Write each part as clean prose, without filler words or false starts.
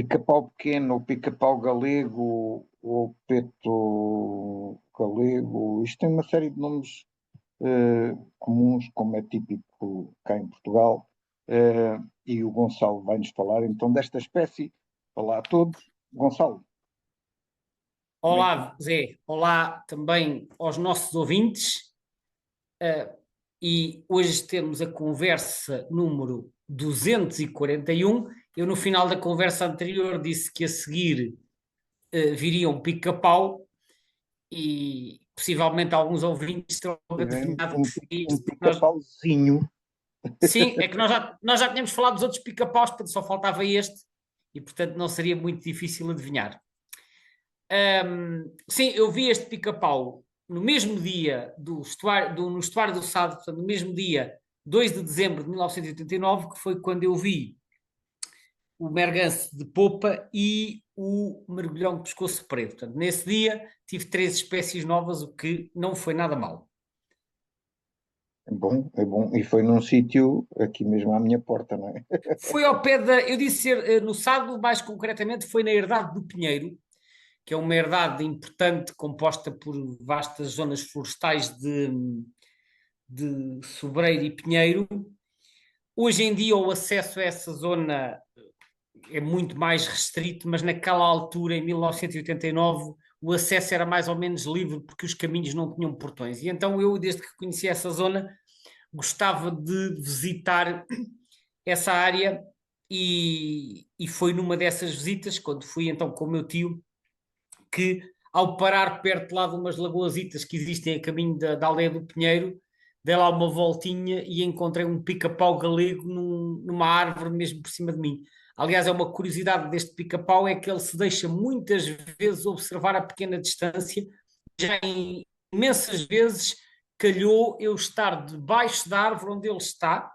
pica-pau pequeno, o pica-pau galego, o peto galego, isto tem uma série de nomes comuns, como é típico cá em Portugal, e o Gonçalo vai-nos falar então desta espécie. Olá a todos. Gonçalo, Olá, Zé. Olá também aos nossos ouvintes. E hoje temos a conversa número 241. Eu, no final da conversa anterior, disse que a seguir viria um pica-pau e possivelmente alguns ouvintes terão adivinhado que seria um isto. Porque nós, pica-pauzinho. sim, é que nós já tínhamos falado dos outros pica-paus, portanto só faltava este e, portanto, não seria muito difícil adivinhar. Sim, eu vi este pica-pau no mesmo dia no estuário do Sado, portanto, no mesmo dia, 2 de dezembro de 1989, que foi quando eu vi o merganse de popa e o mergulhão de pescoço preto. Portanto, nesse dia tive 3 espécies novas, o que não foi nada mal. É bom, é bom. E foi num sítio aqui mesmo à minha porta, não é? Foi ao pé da, eu disse ser no Sado, mais concretamente foi na Herdade do Pinheiro, que é uma herdade importante composta por vastas zonas florestais de sobreiro e pinheiro. Hoje em dia o acesso a essa zona é muito mais restrito, mas naquela altura, em 1989, o acesso era mais ou menos livre porque os caminhos não tinham portões. E então eu, desde que conheci essa zona, gostava de visitar essa área e foi numa dessas visitas, quando fui então com o meu tio, que ao parar perto lá de umas lagoasitas que existem a caminho da aldeia do Pinheiro, dei lá uma voltinha e encontrei um pica-pau galego numa árvore mesmo por cima de mim. Aliás, é uma curiosidade deste pica-pau, é que ele se deixa muitas vezes observar a pequena distância, já em imensas vezes calhou eu estar debaixo da árvore onde ele está,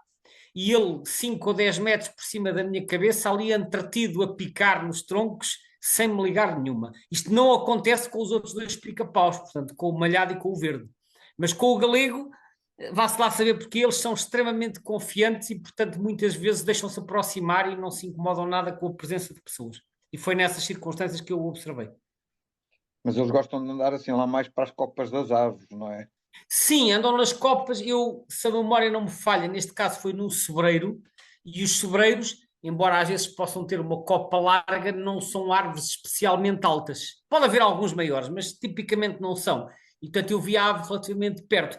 e ele 5 ou 10 metros por cima da minha cabeça, ali entretido a picar nos troncos, sem me ligar nenhuma. Isto não acontece com os outros dois pica-paus, portanto, com o malhado e com o verde. Mas com o galego, vá-se lá saber porque eles são extremamente confiantes e, portanto, muitas vezes deixam-se aproximar e não se incomodam nada com a presença de pessoas. E foi nessas circunstâncias que eu o observei. Mas eles gostam de andar assim lá mais para as copas das árvores, não é? Sim, andam nas copas. Eu, se a memória não me falha, neste caso foi num sobreiro, e os sobreiros, embora às vezes possam ter uma copa larga, não são árvores especialmente altas. Pode haver alguns maiores, mas tipicamente não são. E, portanto, eu vi a árvore relativamente perto.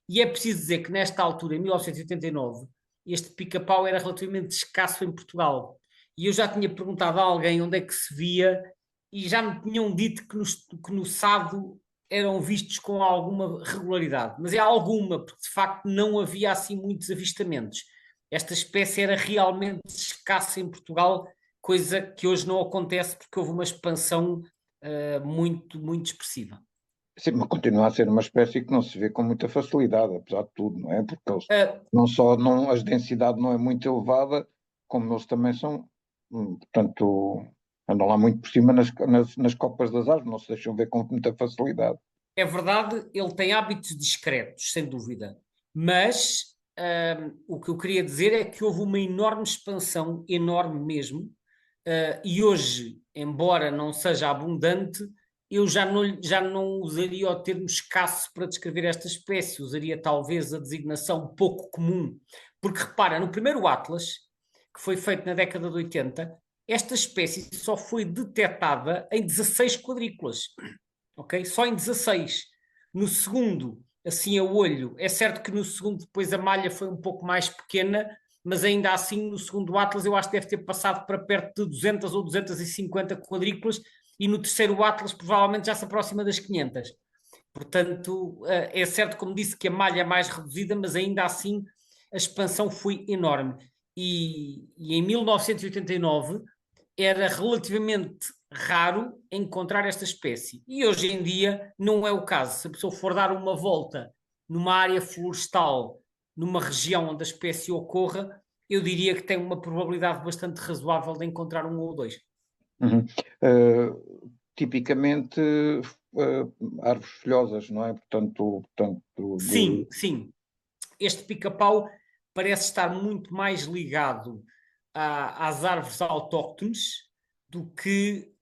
E é preciso dizer que nesta altura, em 1989, este pica-pau era relativamente escasso em Portugal. E eu já tinha perguntado a alguém onde é que se via, e já me tinham dito que no Sado eram vistos com alguma regularidade, mas é alguma, porque de facto não havia assim muitos avistamentos. Esta espécie era realmente escassa em Portugal, coisa que hoje não acontece porque houve uma expansão muito, muito expressiva. Sim, mas continua a ser uma espécie que não se vê com muita facilidade, apesar de tudo, não é? Porque eles Uh, não só não, a densidade não é muito elevada, como eles também são, portanto, andam lá muito por cima nas copas das árvores, não se deixam ver com muita facilidade. É verdade, ele tem hábitos discretos, sem dúvida, mas o que eu queria dizer é que houve uma enorme expansão, enorme mesmo, e hoje, embora não seja abundante, eu já não usaria o termo escasso para descrever esta espécie, usaria talvez a designação pouco comum, porque repara, no primeiro Atlas, que foi feito na década de 80, esta espécie só foi detectada em 16 quadrículas, ok? Só em 16. No segundo, assim a olho, é certo que no segundo depois a malha foi um pouco mais pequena, mas ainda assim no segundo Atlas eu acho que deve ter passado para perto de 200 ou 250 quadrículas e no terceiro Atlas provavelmente já se aproxima das 500. Portanto, é certo, como disse, que a malha é mais reduzida, mas ainda assim a expansão foi enorme. E em 1989 era relativamente raro encontrar esta espécie. E hoje em dia não é o caso. Se a pessoa for dar uma volta numa área florestal, numa região onde a espécie ocorra, eu diria que tem uma probabilidade bastante razoável de encontrar um ou dois. Uhum. Tipicamente, árvores folhosas, não é? Portanto, Sim, sim. Este pica-pau parece estar muito mais ligado às árvores autóctones do que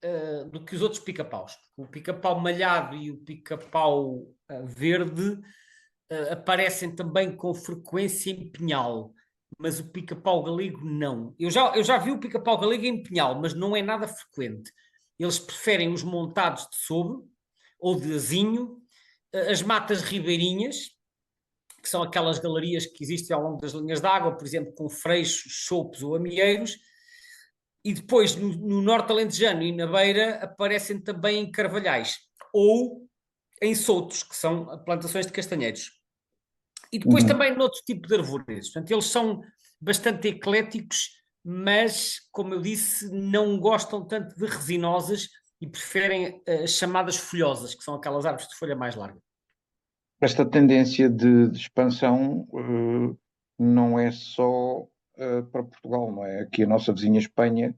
os outros pica-paus. O pica-pau malhado e o pica-pau verde aparecem também com frequência em Pinhal, mas o pica-pau galego não. Eu já vi o pica-pau galego em Pinhal, mas não é nada frequente. Eles preferem os montados de sobre ou de azinho, as matas ribeirinhas, que são aquelas galerias que existem ao longo das linhas de água, por exemplo, com freixos, chopos ou amieiros, e depois no norte alentejano e na beira aparecem também em carvalhais ou em soltos, que são plantações de castanheiros. E depois Uhum. também noutro tipo de arvoredos. Portanto, eles são bastante ecléticos, mas, como eu disse, não gostam tanto de resinosas e preferem as chamadas folhosas, que são aquelas árvores de folha mais larga. Esta tendência de expansão não é só para Portugal, não é? Aqui a nossa vizinha Espanha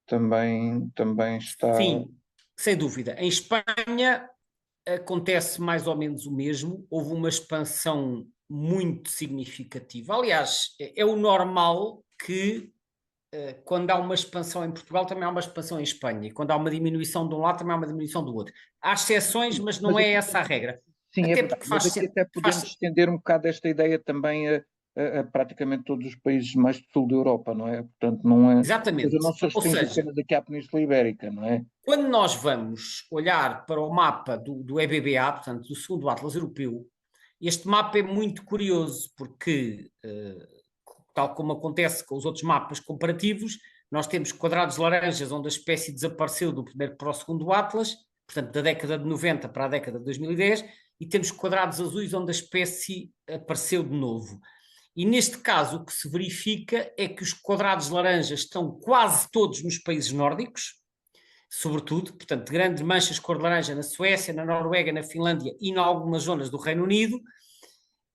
também está. Sim, sem dúvida. Em Espanha acontece mais ou menos o mesmo. Houve uma expansão muito significativa. Aliás, é o normal que quando há uma expansão em Portugal, também há uma expansão em Espanha. E quando há uma diminuição de um lado, também há uma diminuição do outro. Há exceções, mas não Mas é aqui, essa a regra. sim, é Até verdade, porque mas aqui até podemos faz estender um bocado esta ideia também a praticamente todos os países mais do sul da Europa, não é? Portanto, não é, ou seja, exatamente. não se Ou restringe seja, apenas aqui à Península Ibérica, não é? quando nós vamos olhar para o mapa do EBBA, portanto, do segundo Atlas Europeu, este mapa é muito curioso, porque, tal como acontece com os outros mapas comparativos, nós temos quadrados laranjas onde a espécie desapareceu do primeiro para o segundo Atlas, portanto, da década de 90 para a década de 2010, e temos quadrados azuis onde a espécie apareceu de novo. E neste caso, o que se verifica é que os quadrados laranjas estão quase todos nos países nórdicos, sobretudo, portanto, grandes manchas cor de laranja na Suécia, na Noruega, na Finlândia e em algumas zonas do Reino Unido,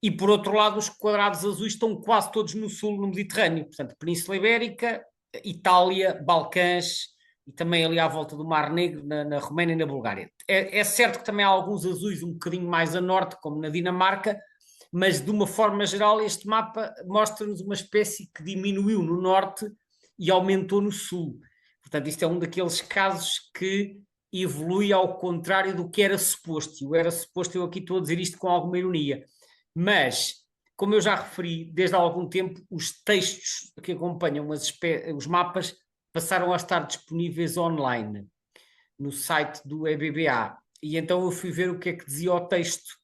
e por outro lado os quadrados azuis estão quase todos no sul, no Mediterrâneo, portanto, Península Ibérica, Itália, Balcãs e também ali à volta do Mar Negro, na Roménia e na Bulgária. É certo que também há alguns azuis um bocadinho mais a norte, como na Dinamarca, mas de uma forma geral este mapa mostra-nos uma espécie que diminuiu no norte e aumentou no sul. Portanto, isto é um daqueles casos que evolui ao contrário do que era suposto. E o era suposto, eu aqui estou a dizer isto com alguma ironia. Mas, como eu já referi, desde há algum tempo, os textos que acompanham os mapas passaram a estar disponíveis online no site do EBBA. E então eu fui ver o que é que dizia o texto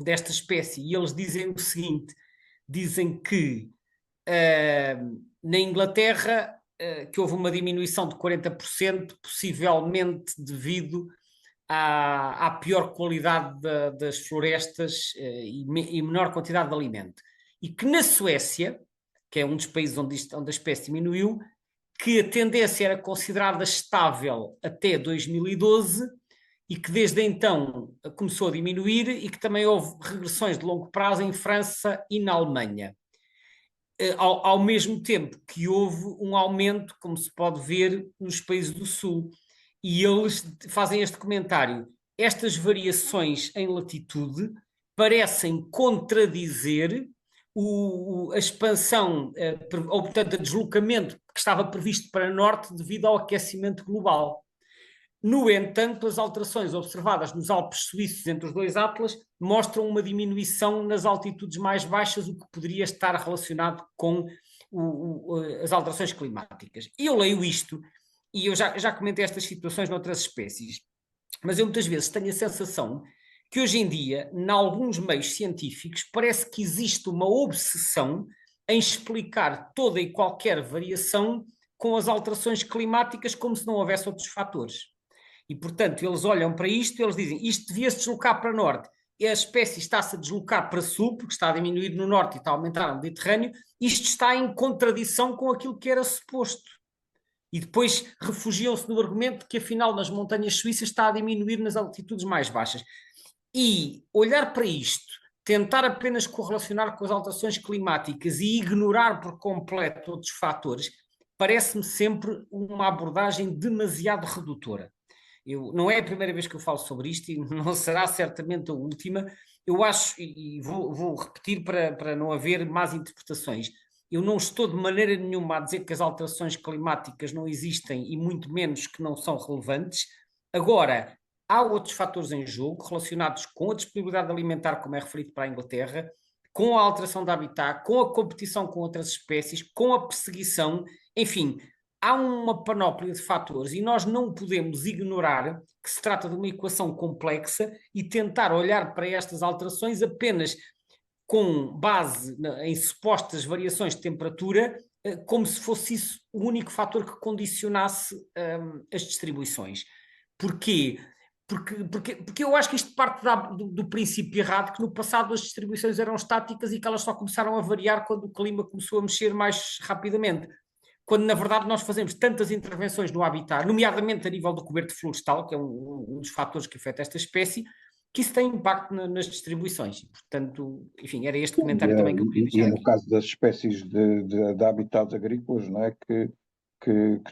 desta espécie. E eles dizem o seguinte: dizem que na Inglaterra que houve uma diminuição de 40%, possivelmente devido à pior qualidade das florestas e menor quantidade de alimento. E que na Suécia, que é um dos países onde a espécie diminuiu, que a tendência era considerada estável até 2012 e que desde então começou a diminuir e que também houve regressões de longo prazo em França e na Alemanha. Ao mesmo tempo que houve um aumento, como se pode ver, nos países do Sul. E eles fazem este comentário: estas variações em latitude parecem contradizer a expansão, ou portanto, o deslocamento que estava previsto para norte devido ao aquecimento global. No entanto, as alterações observadas nos Alpes suíços entre os dois atlas mostram uma diminuição nas altitudes mais baixas, o que poderia estar relacionado com as alterações climáticas. E eu leio isto, e eu já comentei estas situações noutras espécies, mas eu muitas vezes tenho a sensação que hoje em dia, em alguns meios científicos, parece que existe uma obsessão em explicar toda e qualquer variação com as alterações climáticas como se não houvesse outros fatores. E, portanto, eles olham para isto e eles dizem isto devia-se deslocar para norte. E a espécie está-se a deslocar para sul, porque está a diminuir no norte e está a aumentar no Mediterrâneo. Isto está em contradição com aquilo que era suposto. E depois refugiam-se no argumento que, afinal, nas montanhas suíças está a diminuir nas altitudes mais baixas. E olhar para isto, tentar apenas correlacionar com as alterações climáticas e ignorar por completo outros fatores, parece-me sempre uma abordagem demasiado redutora. Não é a primeira vez que eu falo sobre isto e não será certamente a última. Eu acho, e vou repetir para não haver más interpretações, eu não estou de maneira nenhuma a dizer que as alterações climáticas não existem e muito menos que não são relevantes. Agora, há outros fatores em jogo relacionados com a disponibilidade alimentar, como é referido para a Inglaterra, com a alteração de habitat, com a competição com outras espécies, com a perseguição, enfim, há uma panóplia de fatores e nós não podemos ignorar que se trata de uma equação complexa e tentar olhar para estas alterações apenas com base em supostas variações de temperatura, como se fosse isso o único fator que condicionasse as distribuições. Porquê? Porque eu acho que isto parte do princípio errado que no passado as distribuições eram estáticas e que elas só começaram a variar quando o clima começou a mexer mais rapidamente. Quando na verdade nós fazemos tantas intervenções no habitat, nomeadamente a nível do coberto florestal, que é um dos fatores que afeta esta espécie, que isso tem impacto nas distribuições. Portanto, enfim, era este comentário também que eu queria E deixar no aqui. caso das espécies de habitats agrícolas, não é? Que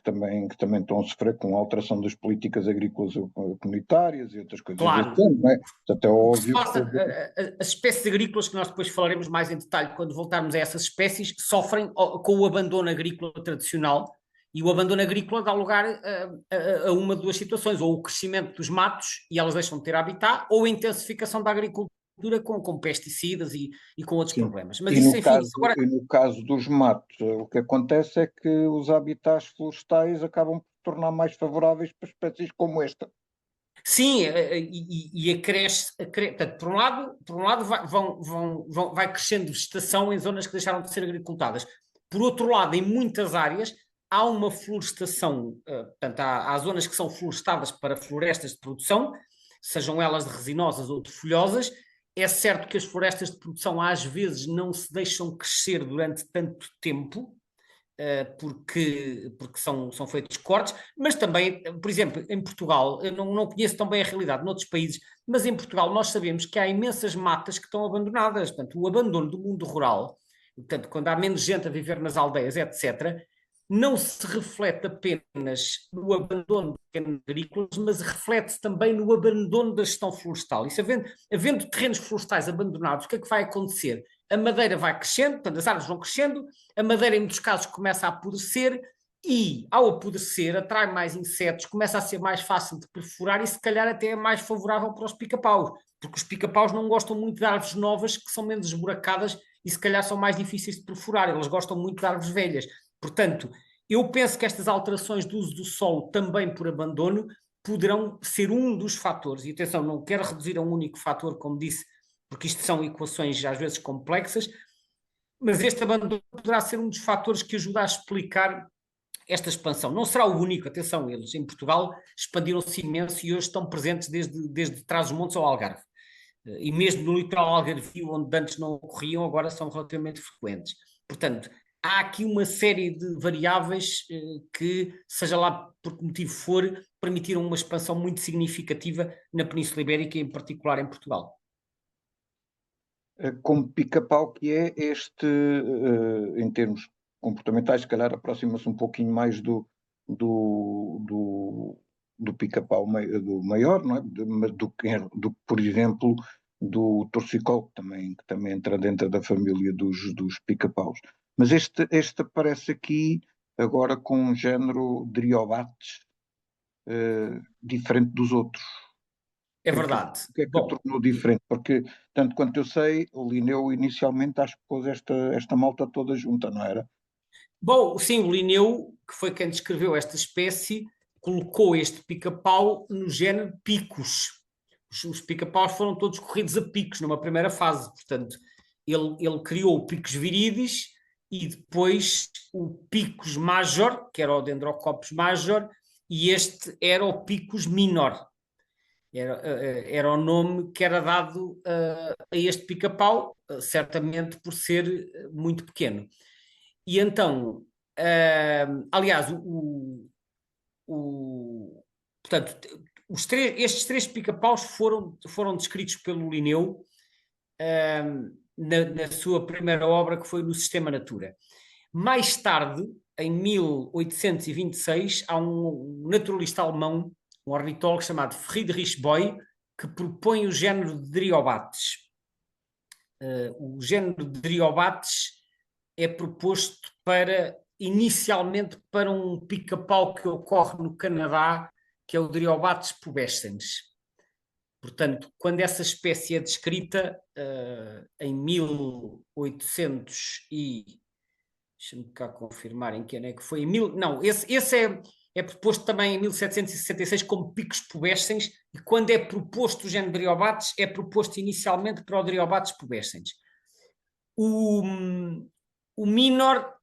também estão a sofrer com a alteração das políticas agrícolas comunitárias e outras coisas desse Claro, género, não é? Portanto, é o que se óbvio passa, as espécies agrícolas, que nós depois falaremos mais em detalhe quando voltarmos a essas espécies, sofrem com o abandono agrícola tradicional, e o abandono agrícola dá lugar a uma de duas situações, ou o crescimento dos matos e elas deixam de ter habitat, ou a intensificação da agricultura com pesticidas e com outros sim. problemas. Mas isso, enfim, isso agora. E no caso dos matos, o que acontece é que os habitats florestais acabam por tornar mais favoráveis para espécies como esta. Sim, e portanto, por um lado vai crescendo vegetação em zonas que deixaram de ser agricultadas. Por outro lado, em muitas áreas há uma florestação, portanto, há zonas que são florestadas para florestas de produção, sejam elas de resinosas ou de folhosas. É certo que as florestas de produção às vezes não se deixam crescer durante tanto tempo, porque são feitos cortes, mas também, por exemplo, em Portugal, eu não conheço tão bem a realidade noutros países, mas em Portugal nós sabemos que há imensas matas que estão abandonadas, portanto, o abandono do mundo rural, portanto, quando há menos gente a viver nas aldeias, etc., não se reflete apenas no abandono de pequenos agrícolas, mas reflete-se também no abandono da gestão florestal. Isso havendo terrenos florestais abandonados, o que é que vai acontecer? A madeira vai crescendo, portanto, as árvores vão crescendo, a madeira, em muitos casos, começa a apodrecer e, ao apodrecer, atrai mais insetos, começa a ser mais fácil de perfurar e, se calhar, até é mais favorável para os pica-paus, porque os pica-paus não gostam muito de árvores novas que são menos esburacadas e, se calhar, são mais difíceis de perfurar. Eles gostam muito de árvores velhas. Portanto, eu penso que estas alterações do uso do solo, também por abandono, poderão ser um dos fatores. E atenção, não quero reduzir a um único fator, como disse, porque isto são equações às vezes complexas, mas este abandono poderá ser um dos fatores que ajuda a explicar esta expansão. Não será o único, atenção, eles em Portugal expandiram-se imenso e hoje estão presentes desde Trás-os-Montes ao Algarve. E mesmo no litoral algarvio, onde antes não ocorriam, agora são relativamente frequentes. Portanto, há aqui uma série de variáveis que, seja lá por que motivo for, permitiram uma expansão muito significativa na Península Ibérica e em particular em Portugal. Como pica-pau que é este, em termos comportamentais, se calhar aproxima-se um pouquinho mais do, do, do pica-pau do maior, não é? Mas do que, por exemplo, do torcicolo, que também entra dentro da família dos pica-paus. Mas este aparece aqui agora com um género Driobates, diferente dos outros. É verdade. O que é que o Bom, tornou diferente? Porque, tanto quanto eu sei, o Linneu inicialmente acho que pôs esta malta toda junta, não era? sim, o Linneu, que foi quem descreveu esta espécie, colocou este pica-pau no género picos. Os pica-paus foram todos corridos a picos numa primeira fase, portanto, ele criou o picos viridis e depois o picos major, que era o Dendrocopos major, e este era o picos minor. Era o nome que era dado a este pica-pau, certamente por ser muito pequeno. E então, aliás, portanto, estes três pica-paus foram descritos pelo Linneu na sua primeira obra, que foi no Sistema Natura. Mais tarde, em 1826, há um naturalista alemão, um ornitólogo chamado Friedrich Boy, que propõe o género de Driobates. O género de Driobates é proposto inicialmente para um pica-pau que ocorre no Canadá, que é o Dryobates pubescens. Portanto, quando essa espécie é descrita em 1800 e... Deixa-me cá confirmar em que ano é que foi. Não, esse é proposto também em 1766 como picos pubescens, e quando é proposto o género Dryobates, é proposto inicialmente para o Dryobates pubescens. O minor,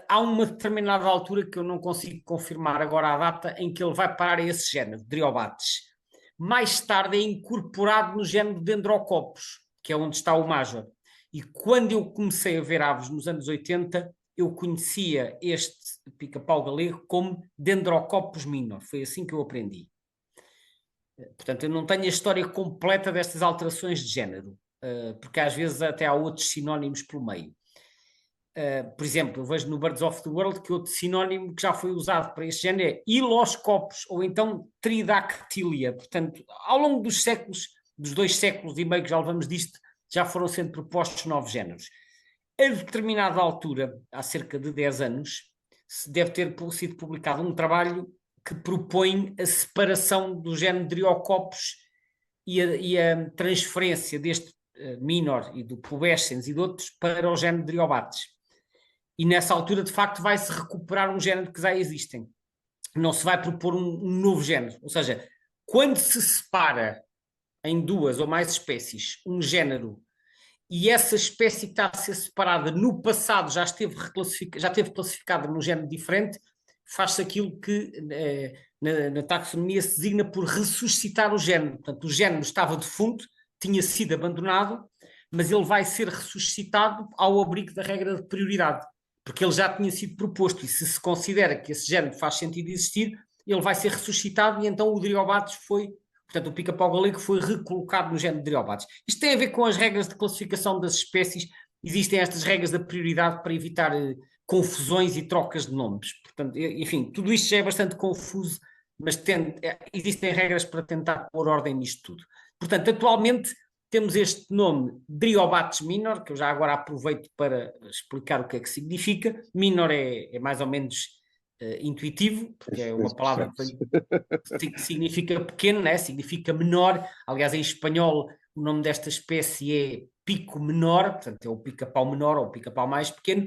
há uma determinada altura que eu não consigo confirmar agora a data em que ele vai parar a esse género, Dryobates. Mais tarde é incorporado no género Dendrocopos, que é onde está o Major. E quando eu comecei a ver aves nos anos 80, eu conhecia este pica-pau galego como Dendrocopos minor. Foi assim que eu aprendi. Portanto, eu não tenho a história completa destas alterações de género, porque às vezes até há outros sinónimos pelo meio. Por exemplo, eu vejo no Birds of the World que outro sinónimo que já foi usado para este género é Hiloscopos, ou então Tridactilia. Portanto, ao longo dos séculos, dos 2 séculos e meio que já levamos disto, já foram sendo propostos novos géneros. A determinada altura, há cerca de 10 anos, se deve ter sido publicado um trabalho que propõe a separação do género Dryocopos e a transferência deste minor e do pubescens e de outros para o género Dryobates. E nessa altura, de facto, vai-se recuperar um género que já existem. Não se vai propor um novo género. Ou seja, quando se separa em 2 ou mais espécies um género e essa espécie que está a ser separada no passado já esteve classificada num género diferente, faz-se aquilo que na taxonomia se designa por ressuscitar o género. Portanto, o género estava defunto, tinha sido abandonado, mas ele vai ser ressuscitado ao abrigo da regra de prioridade, porque ele já tinha sido proposto, e se considera que esse género faz sentido existir, ele vai ser ressuscitado, e então o Dryobates foi... Portanto, o pica-pau galego foi recolocado no género de Dryobates. Isto tem a ver com as regras de classificação das espécies. Existem estas regras da prioridade para evitar confusões e trocas de nomes. Portanto, enfim, tudo isto já é bastante confuso, mas existem regras para tentar pôr ordem nisto tudo. Portanto, atualmente temos este nome Dryobates minor, que eu já agora aproveito para explicar o que é que significa. Minor é mais ou menos intuitivo, porque é uma palavra que significa pequeno, né? Significa menor. Aliás, em espanhol, o nome desta espécie é pico menor, portanto, é o pica-pau menor ou o pica-pau mais pequeno.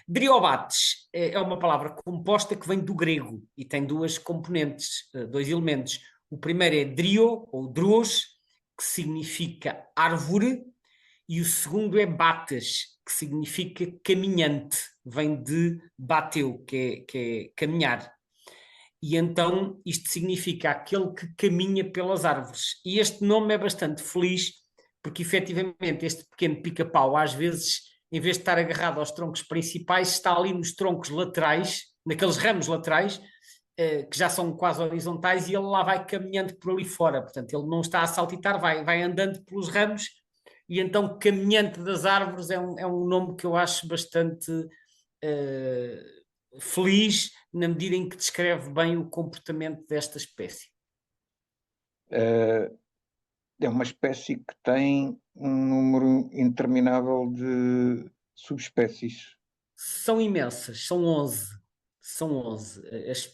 Dryobates é uma palavra composta que vem do grego e tem 2 componentes, 2 elementos. O primeiro é drio, ou drus, que significa árvore, e o segundo é bates, que significa caminhante, vem de bateu, que é caminhar. E então isto significa aquele que caminha pelas árvores. E este nome é bastante feliz, porque efetivamente este pequeno pica-pau, às vezes, em vez de estar agarrado aos troncos principais, está ali nos troncos laterais, naqueles ramos laterais, que já são quase horizontais, e ele lá vai caminhando por ali fora. Portanto, ele não está a saltitar, vai andando pelos ramos, e então caminhante das árvores é um nome que eu acho bastante feliz, na medida em que descreve bem o comportamento desta espécie. É uma espécie que tem um número interminável de subespécies. São imensas, são 11. São 11.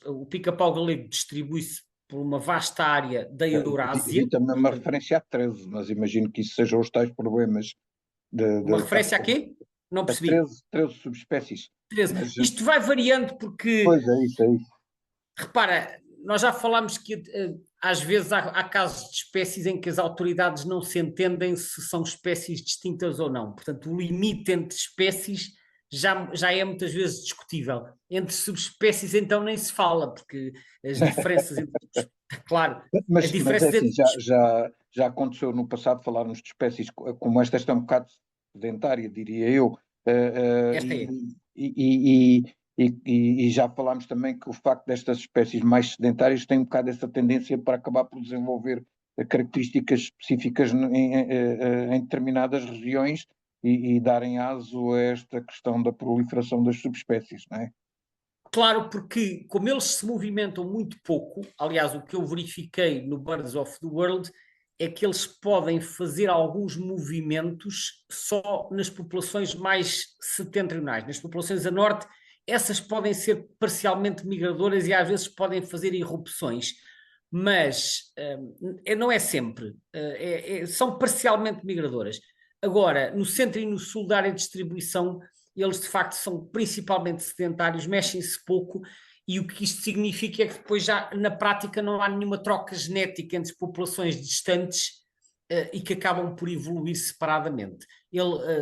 O pica-pau galego distribui-se por uma vasta área da Eurásia. Vi também uma referência a 13, mas imagino que isso sejam os tais problemas Uma referência a quê? Não a percebi. 13 subespécies. 13. Mas, Isto vai variando porque, pois é isso, é isso. repara, nós já falámos que às vezes há casos de espécies em que as autoridades não se entendem se são espécies distintas ou não. Portanto, o limite entre espécies já é muitas vezes discutível. Entre subespécies, então, nem se fala, porque as diferenças entre... Claro, as Mas é diferenças assim, entre... já aconteceu no passado falarmos de espécies como esta é um bocado sedentária, diria eu, Esta é. e já falámos também que o facto destas espécies mais sedentárias têm um bocado essa tendência para acabar por desenvolver características específicas em determinadas regiões e darem aso a esta questão da proliferação das subespécies, não é? Claro, porque como eles se movimentam muito pouco, aliás, o que eu verifiquei no Birds of the World é que eles podem fazer alguns movimentos só nas populações mais setentrionais. Nas populações a norte, essas podem ser parcialmente migradoras e às vezes podem fazer irrupções, mas não é sempre. São parcialmente migradoras. Agora, no centro e no sul da área de distribuição, eles de facto são principalmente sedentários, mexem-se pouco, e o que isto significa é que depois já na prática não há nenhuma troca genética entre populações distantes e que acabam por evoluir separadamente.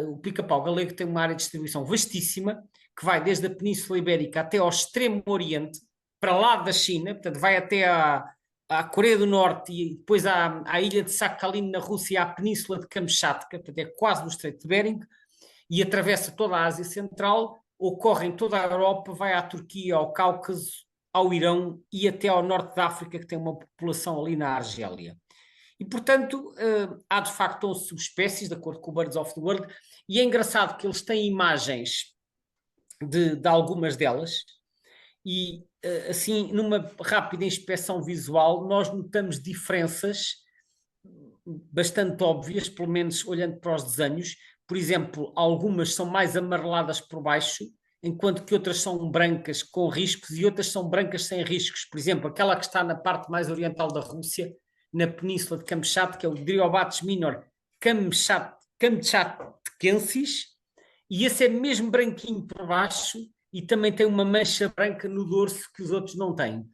O pica-pau galego tem uma área de distribuição vastíssima, que vai desde a Península Ibérica até ao extremo Oriente, para lá da China, portanto vai até à Coreia do Norte e depois à ilha de Sakhalin na Rússia e à Península de Kamchatka, portanto é quase no Estreito de Bering, e atravessa toda a Ásia Central, ocorre em toda a Europa, vai à Turquia, ao Cáucaso, ao Irão e até ao norte da África, que tem uma população ali na Argélia. E, portanto, há de facto 11 subespécies, de acordo com o Birds of the World, e é engraçado que eles têm imagens de algumas delas, e assim, numa rápida inspeção visual, nós notamos diferenças bastante óbvias, pelo menos olhando para os desenhos. Por exemplo, algumas são mais amareladas por baixo, enquanto que outras são brancas com riscos e outras são brancas sem riscos. Por exemplo, aquela que está na parte mais oriental da Rússia, na península de Kamchatka, que é o Dryobates minor kamchatkensis, e esse é mesmo branquinho por baixo e também tem uma mancha branca no dorso que os outros não têm.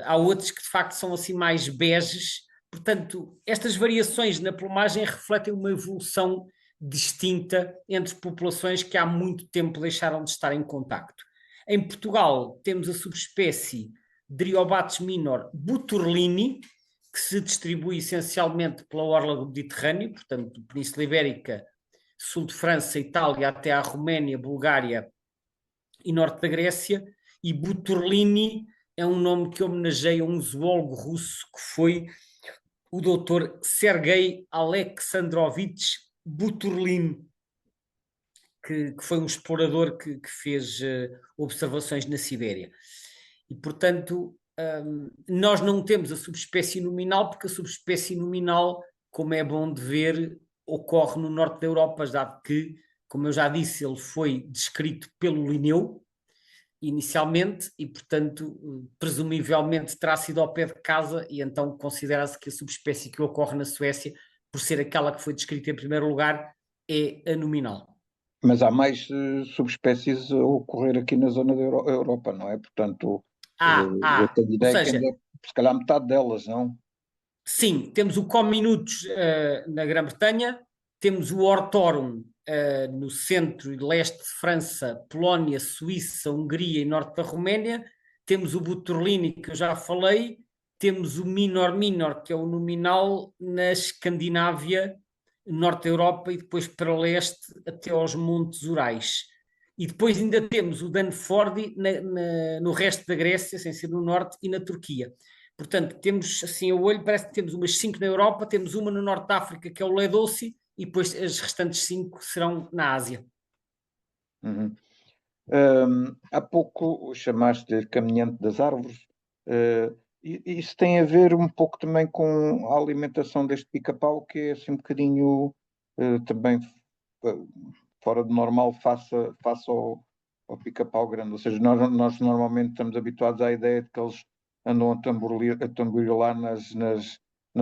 Há outros que de facto são assim mais beges. Portanto, estas variações na plumagem refletem uma evolução distinta entre populações que há muito tempo deixaram de estar em contacto. Em Portugal temos a subespécie Dryobates minor buturlini, que se distribui essencialmente pela orla do Mediterrâneo, portanto, Península Ibérica, sul de França, Itália, até à Roménia, Bulgária e norte da Grécia, e Buturlini é um nome que homenageia um zoólogo russo que foi o doutor Sergei Alexandrovich Buturlin, que foi um explorador que fez observações na Sibéria. E, portanto, nós não temos a subespécie nominal, porque a subespécie nominal, como é bom de ver, ocorre no norte da Europa, dado que, como eu já disse, ele foi descrito pelo Linneu inicialmente e, portanto, presumivelmente terá sido ao pé de casa, e então considera-se que a subespécie que ocorre na Suécia, por ser aquela que foi descrita em primeiro lugar, é a nominal. Mas há mais subespécies a ocorrer aqui na zona da Europa, não é? Portanto, eu tenho Ou ideia que seja, ainda, se calhar metade delas, não? sim, temos o Cominutus na Grã-Bretanha, temos o Hortorum no centro e leste de França, Polónia, Suíça, Hungria e norte da Roménia, temos o Buturlini, que eu já falei, temos o Minor Minor, que é o nominal na Escandinávia, norte da Europa e depois para leste até aos Montes Urais. E depois ainda temos o Danfordi no resto da Grécia, sem ser no norte, e na Turquia. Portanto, temos assim ao olho, parece que temos umas 5 na Europa, temos uma no norte da África, que é o Ledossi, e depois as restantes 5 serão na Ásia. Uhum. Há pouco chamaste de caminhante das árvores. Isso tem a ver um pouco também com a alimentação deste pica-pau, que é assim um bocadinho também fora do normal face ao pica-pau grande. Ou seja, nós normalmente estamos habituados à ideia de que eles andam a tamborilar nas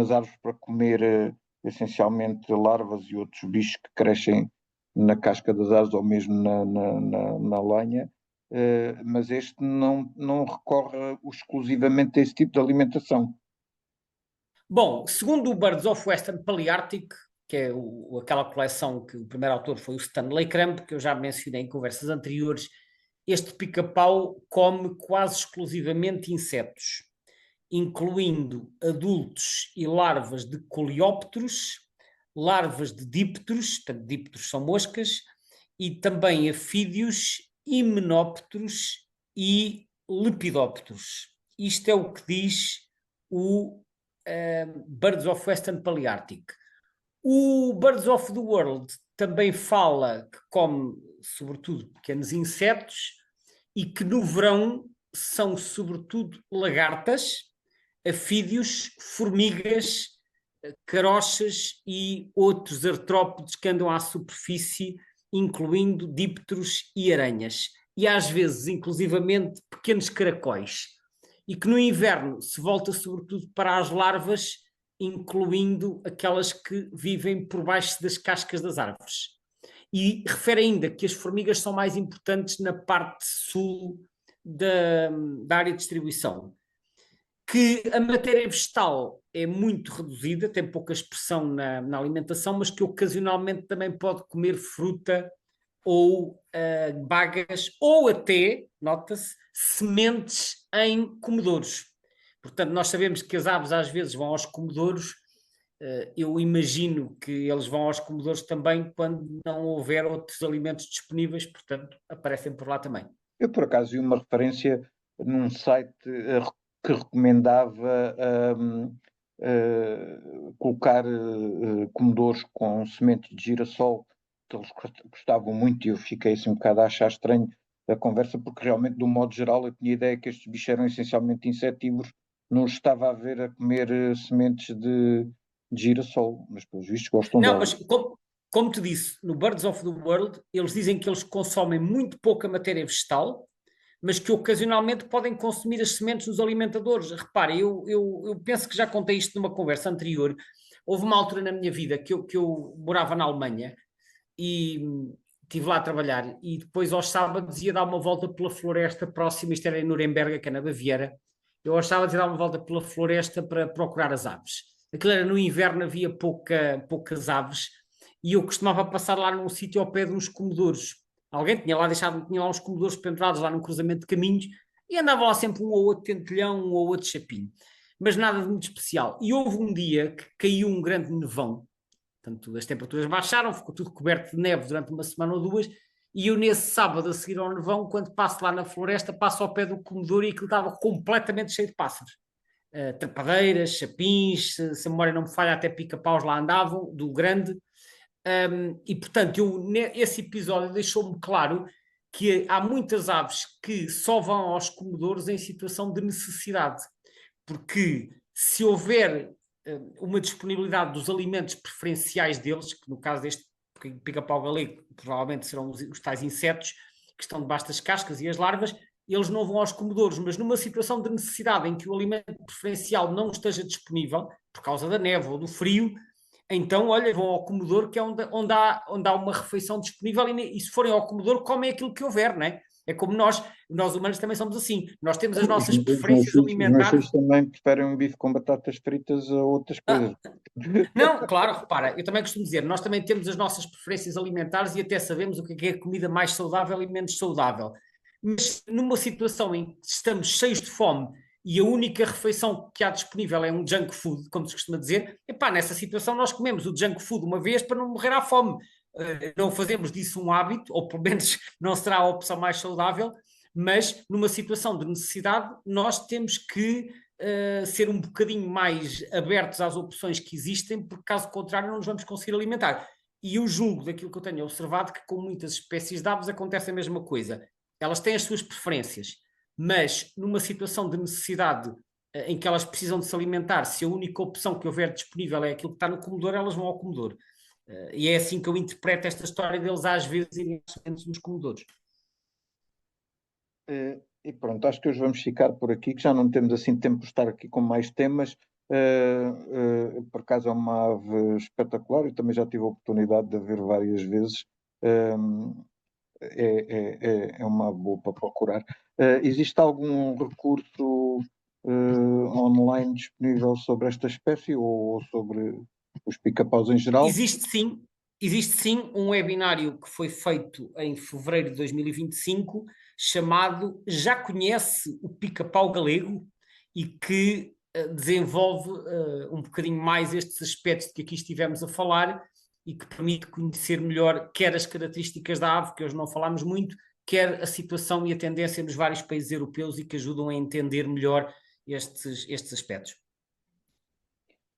árvores para comer essencialmente larvas e outros bichos que crescem na casca das árvores ou mesmo na lenha. Mas este não recorre exclusivamente a esse tipo de alimentação. Bom, segundo o Birds of Western Palearctic, que é aquela coleção que o primeiro autor foi o Stanley Cramp, que eu já mencionei em conversas anteriores, este pica-pau come quase exclusivamente insetos, incluindo adultos e larvas de coleópteros, larvas de dípteros, portanto, dípteros são moscas, e também afídeos, himenópteros e lepidópteros. Isto é o que diz o Birds of Western Palearctic. O Birds of the World também fala que come, sobretudo, pequenos insetos e que no verão são, sobretudo, lagartas, afídeos, formigas carochas e outros artrópodes que andam à superfície, incluindo dípteros e aranhas. E às vezes, inclusivamente, pequenos caracóis. E que no inverno se volta sobretudo para as larvas, incluindo aquelas que vivem por baixo das cascas das árvores. E refere ainda que as formigas são mais importantes na parte sul da área de distribuição, que a matéria vegetal é muito reduzida, tem pouca expressão na alimentação, mas que ocasionalmente também pode comer fruta ou bagas, ou até, nota-se, sementes em comedouros. Portanto, nós sabemos que as aves às vezes vão aos comedouros, eu imagino que eles vão aos comedouros também quando não houver outros alimentos disponíveis, portanto, aparecem por lá também. Eu, por acaso, vi uma referência num site que recomendava colocar comedouros com sementes de girassol, que eles gostavam muito, e eu fiquei assim um bocado a achar estranho a conversa, porque realmente, de um modo geral, eu tinha ideia que estes bichos eram essencialmente insetívoros, não os estava a ver a comer sementes de girassol, mas pelos vistos gostam Não, delas. mas como te disse, no Birds of the World, eles dizem que eles consomem muito pouca matéria vegetal, mas que ocasionalmente podem consumir as sementes dos alimentadores. Repare, eu penso que já contei isto numa conversa anterior. Houve uma altura na minha vida que eu morava na Alemanha e estive lá a trabalhar e depois aos sábados ia dar uma volta pela floresta próxima, isto era em Nuremberg, que é na Baviera. Eu aos sábados ia dar uma volta pela floresta para procurar as aves. Aquilo era no inverno, havia poucas aves e eu costumava passar lá num sítio ao pé de uns comedouros. Alguém tinha lá uns comedouros pendurados lá num cruzamento de caminhos e andava lá sempre um ou outro tentelhão, um ou outro chapinho. Mas nada de muito especial. E houve um dia que caiu um grande nevão. Portanto, as temperaturas baixaram, ficou tudo coberto de neve durante uma semana ou duas, e eu nesse sábado a seguir ao nevão, quando passo lá na floresta, passo ao pé do comedouro e aquilo estava completamente cheio de pássaros. Trepadeiras, chapins, se a memória não me falha, até pica-paus lá andavam, do grande. E portanto, esse episódio deixou-me claro que há muitas aves que só vão aos comedouros em situação de necessidade, porque se houver uma disponibilidade dos alimentos preferenciais deles, que no caso deste pica-pau galego provavelmente serão os tais insetos que estão debaixo das cascas e as larvas, eles não vão aos comedouros, mas numa situação de necessidade em que o alimento preferencial não esteja disponível, por causa da neve ou do frio, então, olha, vão ao comedouro, que é onde há uma refeição disponível, e se forem ao comedouro, comem aquilo que houver, não é? É como nós humanos também somos assim. Nós temos as nossas preferências Os meus alimentares. filhos também preferem um bife com batatas fritas a outras coisas. Não, claro, repara, eu também costumo dizer, nós também temos as nossas preferências alimentares e até sabemos o que é comida mais saudável e menos saudável. Mas numa situação em que estamos cheios de fome e a única refeição que há disponível é um junk food, como se costuma dizer, epá, nessa situação nós comemos o junk food uma vez para não morrer à fome. Não fazemos disso um hábito, ou pelo menos não será a opção mais saudável, mas numa situação de necessidade nós temos que ser um bocadinho mais abertos às opções que existem, porque caso contrário não nos vamos conseguir alimentar. E eu julgo, daquilo que eu tenho observado, que com muitas espécies de aves acontece a mesma coisa. Elas têm as suas preferências, mas numa situação de necessidade em que elas precisam de se alimentar, se a única opção que houver disponível é aquilo que está no comedouro, elas vão ao comedouro. E é assim que eu interpreto esta história deles às vezes irem nos comedouros. E pronto, acho que hoje vamos ficar por aqui, que já não temos assim tempo de estar aqui com mais temas. Por acaso é uma ave espetacular, eu também já tive a oportunidade de a ver várias vezes. É uma boa para procurar. Existe algum recurso online disponível sobre esta espécie ou sobre os pica-paus em geral? Existe sim um webinário que foi feito em fevereiro de 2025 chamado Já Conhece o Pica-Pau Galego e que desenvolve um bocadinho mais estes aspectos de que aqui estivemos a falar e que permite conhecer melhor quer as características da ave, que hoje não falámos muito, quer a situação e a tendência nos vários países europeus e que ajudam a entender melhor estes aspectos.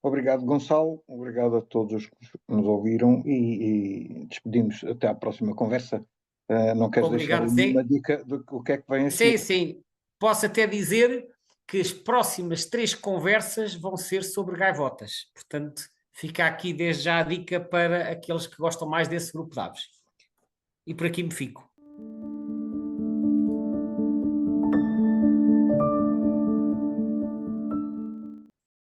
Obrigado, Gonçalo. Obrigado a todos que nos ouviram e despedimos até à próxima conversa. Não queres deixar Obrigado, nenhuma Zé. dica do que é que vem a Sim, seguir? sim. Posso até dizer que as próximas 3 conversas vão ser sobre gaivotas. Portanto, Fica aqui desde já a dica para aqueles que gostam mais desse grupo de aves. E por aqui me fico.